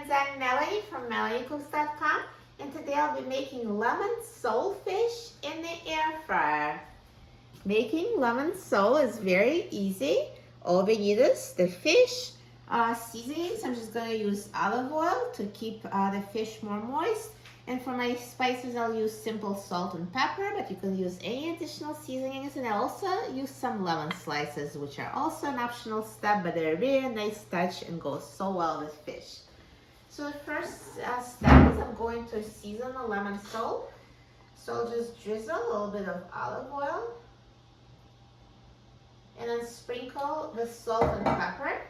friends, I'm Melanie from MelanieCooks.com, and today I'll be making lemon sole fish in the air fryer. Making lemon sole is very easy. All we need is the fish, seasonings. I'm just going to use olive oil to keep the fish more moist. And for my spices, I'll use simple salt and pepper, but you can use any additional seasonings. And I also use some lemon slices, which are also an optional step, but they're a really nice touch and go so well with fish. So the first step is I'm going to season the lemon sole. So I'll just drizzle a little bit of olive oil and then sprinkle with salt and pepper.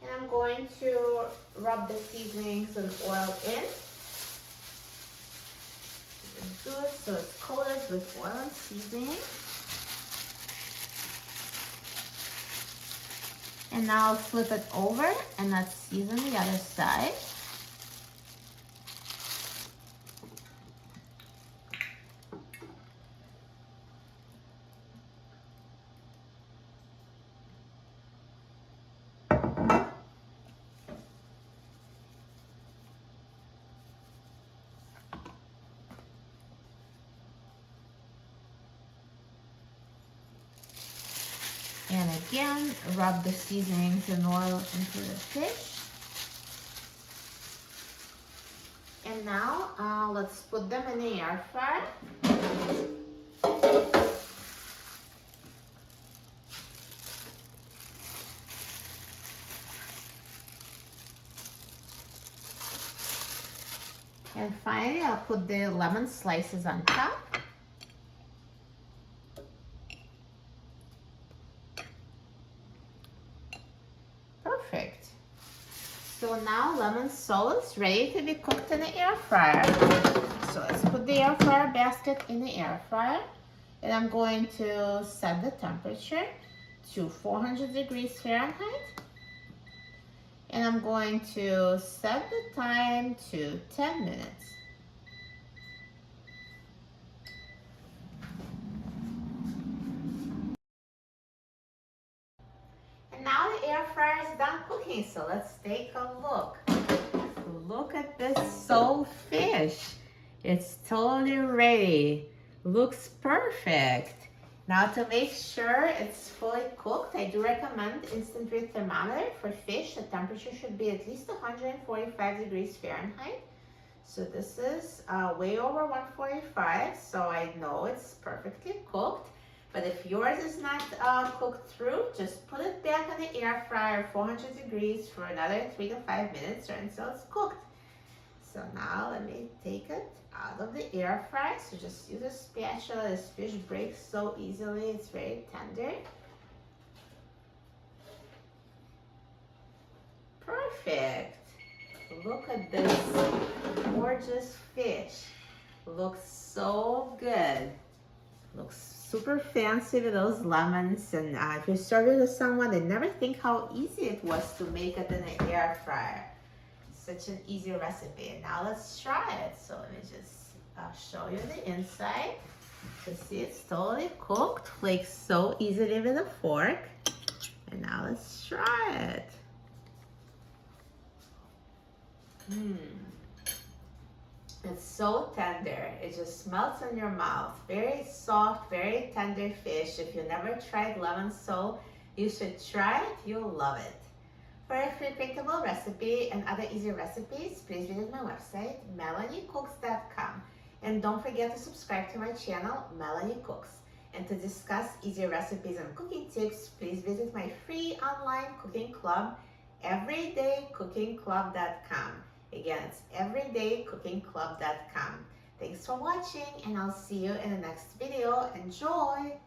And I'm going to rub the seasonings and oil in. Good, so it's coated with oil and seasoning. And now I'll flip it over and let's season the other side. And again, rub the seasonings and oil into the fish. And now let's put them in the air fryer. And finally, I'll put the lemon slices on top. Perfect. So now lemon sole is ready to be cooked in the air fryer. So let's put the air fryer basket in the air fryer. And I'm going to set the temperature to 400 degrees Fahrenheit. And I'm going to set the time to 10 minutes. Now the air fryer is done cooking, so let's take a look. Look at this sole fish. It's totally ready. Looks perfect. Now to make sure it's fully cooked, I do recommend instant read thermometer for fish. The temperature should be at least 145 degrees Fahrenheit. So this is way over 145, so I know it's perfectly cooked. But if yours is not cooked through, just put it back on the air fryer 400 degrees for another 3 to 5 minutes or until it's cooked. So now let me take it out of the air fryer. So just use a spatula. This fish breaks so easily. It's very tender. Perfect. Look at this gorgeous fish. Looks so good. Looks super fancy with those lemons, and if you serve it to someone, they never think how easy it was to make it in the air fryer. Such an easy recipe. And now let's try it. So let me just show you the inside. So see, it's totally cooked, flakes so easily with a fork. And now let's try it. It's so tender. It just melts in your mouth. Very soft, very tender fish. If you never tried lemon sole, you should try it. You'll love it. For a free printable recipe and other easy recipes, please visit my website, MelanieCooks.com. And don't forget to subscribe to my channel, Melanie Cooks. And to discuss easy recipes and cooking tips, please visit my free online cooking club, everydaycookingclub.com. Again, it's everydaycookingclub.com. Thanks for watching, and I'll see you in the next video. Enjoy!